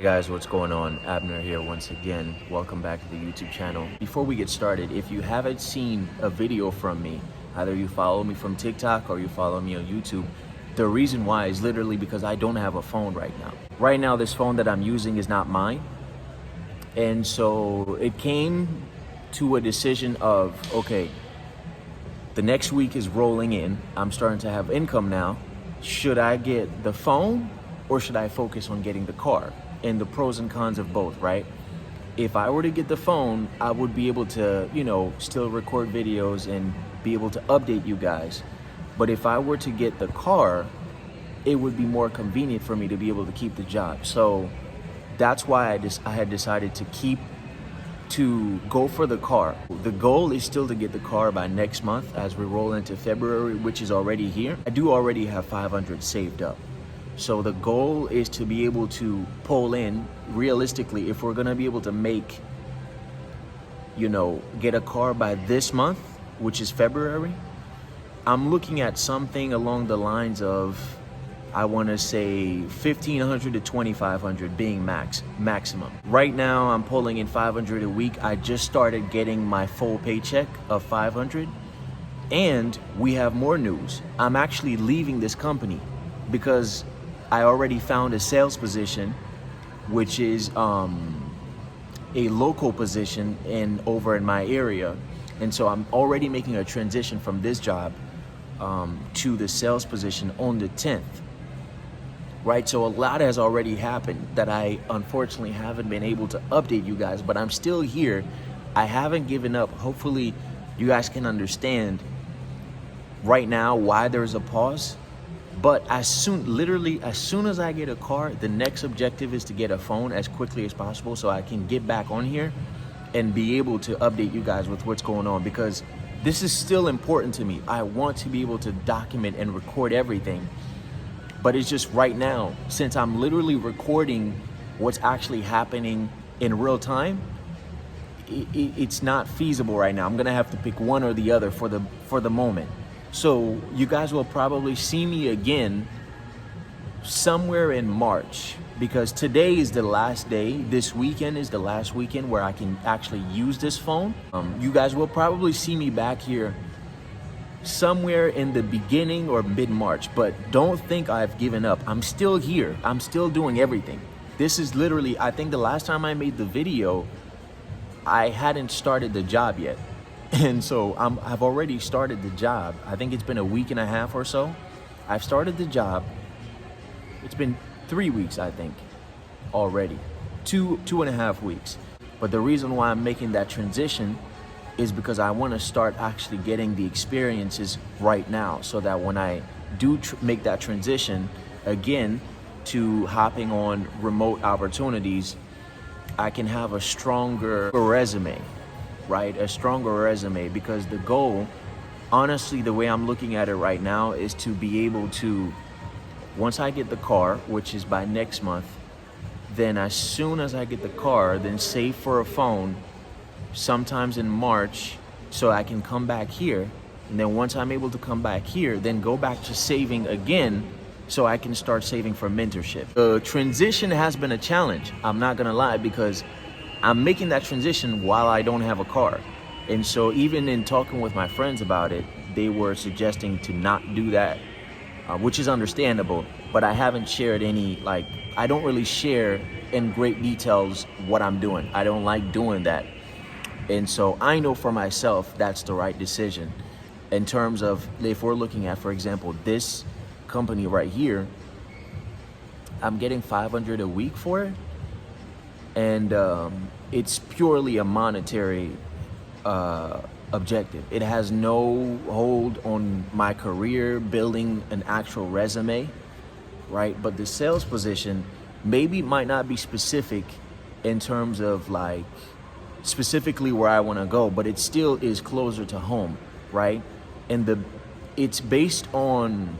Hey guys, what's going on? Abner here once again. Welcome back to the YouTube channel. Before we get started, if you haven't seen a video from me, either you follow me from TikTok or you follow me on YouTube, the reason why is literally because I don't have a phone right now. Right now, this phone that I'm using is not mine. And so it came to a decision of, okay, the next week is rolling in. I'm starting to have income now. Should I get the phone or should I focus on getting the car? And the pros and cons of both, right? If I were to get the phone, I would be able to, still record videos and be able to update you guys. But if I were to get the car, it would be more convenient for me to be able to keep the job. So that's why I had decided to go for the car. The goal is still to get the car by next month as we roll into February, which is already here. I do already have 500 saved up. So the goal is to be able to pull in, realistically, if we're gonna be able to make, get a car by this month, which is February, I'm looking at something along the lines of, I wanna say 1,500 to 2,500 being maximum. Right now, I'm pulling in 500 a week. I just started getting my full paycheck of 500. And we have more news. I'm actually leaving this company because I already found a sales position, which is a local position over in my area. And so I'm already making a transition from this job to the sales position on the 10th, right? So a lot has already happened that I unfortunately haven't been able to update you guys, but I'm still here. I haven't given up. Hopefully you guys can understand right now why there's a pause. But as soon as I get a car, the next objective is to get a phone as quickly as possible so I can get back on here and be able to update you guys with what's going on, because this is still important to me. I want to be able to document and record everything. But it's just right now, since I'm literally recording what's actually happening in real time, it's not feasible right now. I'm gonna have to pick one or the other for the moment. So you guys will probably see me again somewhere in March, because today is the last day. This weekend is the last weekend where I can actually use this phone. You guys will probably see me back here somewhere in the beginning or mid-March, but don't think I've given up. I'm still here. I'm still doing everything. This is literally, I think the last time I made the video, I hadn't started the job yet. And so I've already started the job. I think it's been a week and a half or so. I've started the job. It's been 3 weeks, I think, already. Two and a half weeks. But the reason why I'm making that transition is because I want to start actually getting the experiences right now, so that when I do make that transition again to hopping on remote opportunities, I can have a stronger resume. Right? A stronger resume, because the goal, honestly, the way I'm looking at it right now, is to be able to, once I get the car, which is by next month, then as soon as I get the car, then save for a phone sometimes in March so I can come back here. And then once I'm able to come back here, then go back to saving again so I can start saving for mentorship. The transition has been a challenge, I'm not gonna lie, because I'm making that transition while I don't have a car. And so even in talking with my friends about it, they were suggesting to not do that, which is understandable, but I haven't shared I don't really share in great details what I'm doing. I don't like doing that. And so I know for myself, that's the right decision. In terms of, if we're looking at, for example, this company right here, I'm getting 500 a week for it. And it's purely a monetary objective. It has no hold on my career, building an actual resume, right? But the sales position maybe might not be specific in terms of specifically where I want to go, but it still is closer to home, right? And it's based on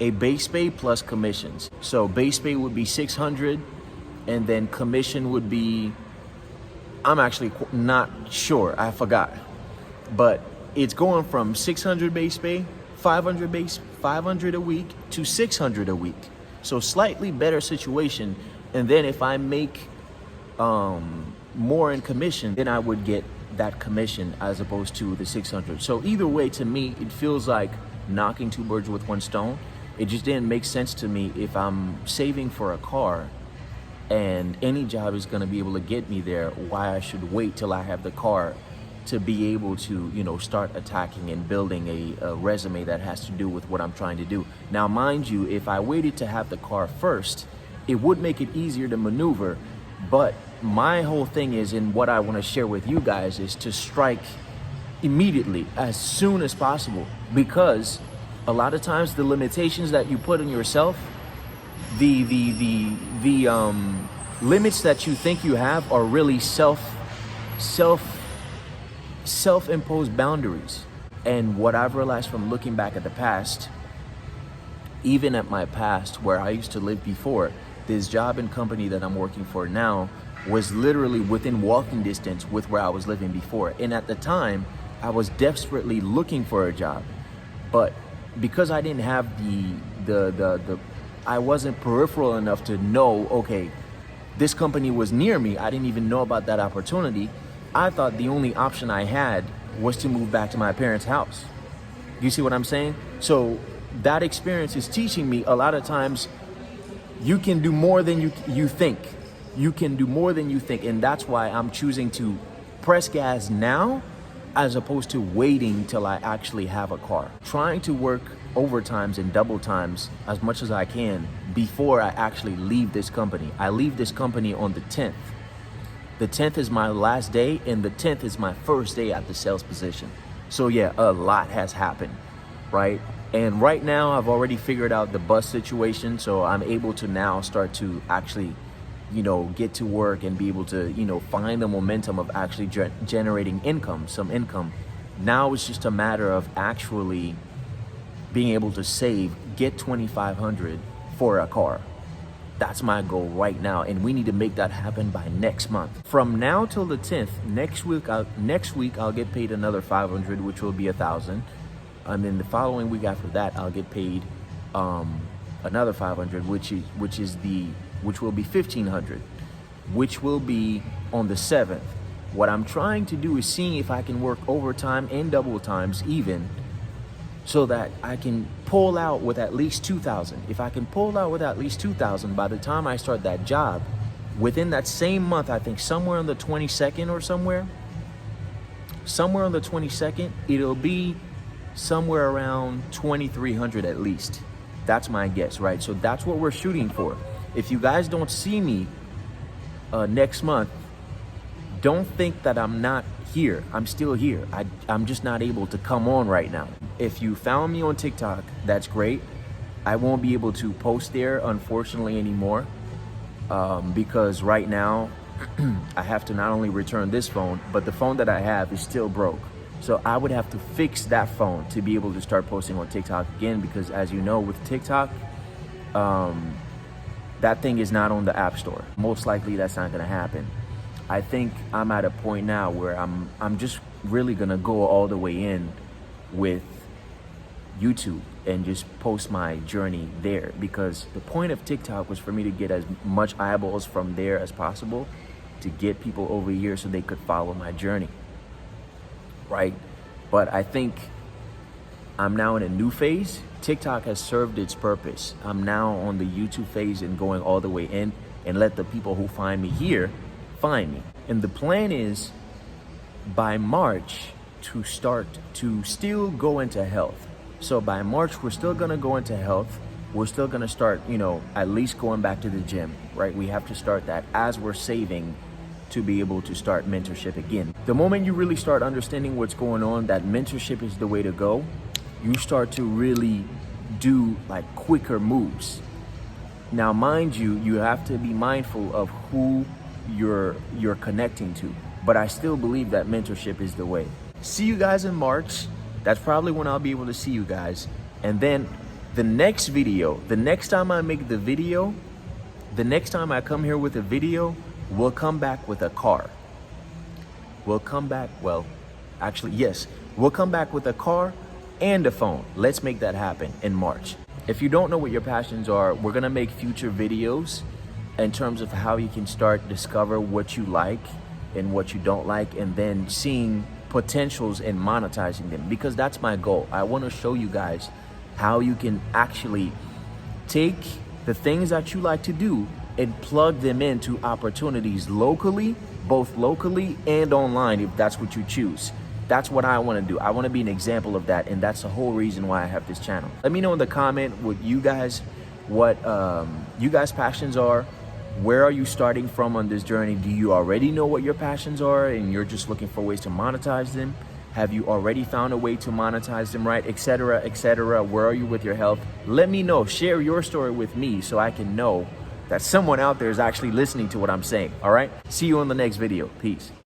a base pay plus commissions. So base pay would be 600. And then commission would be, I'm actually not sure, I forgot. But it's going from 600 base pay, 500 a week to 600 a week. So slightly better situation And then if I make more in commission, then I would get that commission as opposed to the 600. So either way, to me, it feels like knocking two birds with one stone. It just didn't make sense to me if I'm saving for a car and any job is going to be able to get me there, why I should wait till I have the car to be able to, you know, start attacking and building a resume that has to do with what I'm trying to do. Now, mind you, if I waited to have the car first, it would make it easier to maneuver. But my whole thing is, and what I want to share with you guys, is to strike immediately, as soon as possible, because a lot of times the limitations that you put on yourself, the limits that you think you have are really self-imposed boundaries. And what I've realized from looking back at the past, even at my past where I used to live before, this job and company that I'm working for now was literally within walking distance with where I was living before. And at the time, I was desperately looking for a job. But because I didn't have I wasn't peripheral enough to know, okay, this company was near me. I didn't even know about that opportunity. I thought the only option I had was to move back to my parents' house. You see what I'm saying? So that experience is teaching me a lot of times you can do more than you think. You can do more than you think. And that's why I'm choosing to press gas now as opposed to waiting till I actually have a car. Trying to work overtimes and double times as much as I can before I actually leave this company. I leave this company on the 10th. The 10th is my last day, and the 10th is my first day at the sales position. So yeah, a lot has happened, right? And right now I've already figured out the bus situation, so I'm able to now start to actually, you know, get to work and be able to, you know, find the momentum of actually generating income, some income. Now it's just a matter of actually being able to save, get $2,500 for a car. That's my goal right now, and we need to make that happen by next month. From now till the 10th, next week I'll get paid another $500, which will be $1,000. And then the following week after that, I'll get paid another $500, which will be $1,500, which will be on the 7th. What I'm trying to do is seeing if I can work overtime and double times even, so that I can pull out with at least $2,000. If I can pull out with at least $2,000 by the time I start that job, within that same month, I think somewhere on the 22nd or somewhere on the 22nd, it'll be somewhere around $2,300 at least. That's my guess, right? So that's what we're shooting for. If you guys don't see me next month, don't think that I'm not here. I'm still here. I'm just not able to come on right now. If you found me on TikTok, that's great. I won't be able to post there, unfortunately, anymore, because right now I have to not only return this phone, but the phone that I have is still broke. So I would have to fix that phone to be able to start posting on TikTok again, because as you know, with TikTok, that thing is not on the App Store. Most likely that's not gonna happen. I think I'm at a point now where I'm just really gonna go all the way in with YouTube and just post my journey there, because the point of TikTok was for me to get as much eyeballs from there as possible to get people over here so they could follow my journey, right? But I think I'm now in a new phase. TikTok has served its purpose. I'm now on the YouTube phase and going all the way in, and let the people who find me here find me. And the plan is by March to start to still go into health. So by March, we're still gonna go into health. We're still gonna start, you know, at least going back to the gym, right? We have to start that as we're saving to be able to start mentorship again. The moment you really start understanding what's going on, that mentorship is the way to go, you start to really do like quicker moves. Now, mind you, you have to be mindful of who you're connecting to, but I still believe that mentorship is the way. See you guys in March. That's probably when I'll be able to see you guys. And then the next video, the next time I make the video, the next time I come here with a video, we'll come back with a car. We'll come back, well, actually, yes, we'll come back with a car and a phone. Let's make that happen in March. If you don't know what your passions are, we're gonna make future videos in terms of how you can start discover what you like and what you don't like, and then seeing potentials in monetizing them, because that's my goal. I want to show you guys how you can actually take the things that you like to do and plug them into opportunities locally, both locally and online, if that's what you choose. That's what I want to do. I want to be an example of that, and that's the whole reason why I have this channel. Let me know in the comment what you guys passions are. Where are you starting from on this journey? Do you already know what your passions are and you're just looking for ways to monetize them? Have you already found a way to monetize them, right? Etc., etc. Where are you with your health? Let me know. Share your story with me so I can know that someone out there is actually listening to what I'm saying. All right? See you on the next video. Peace.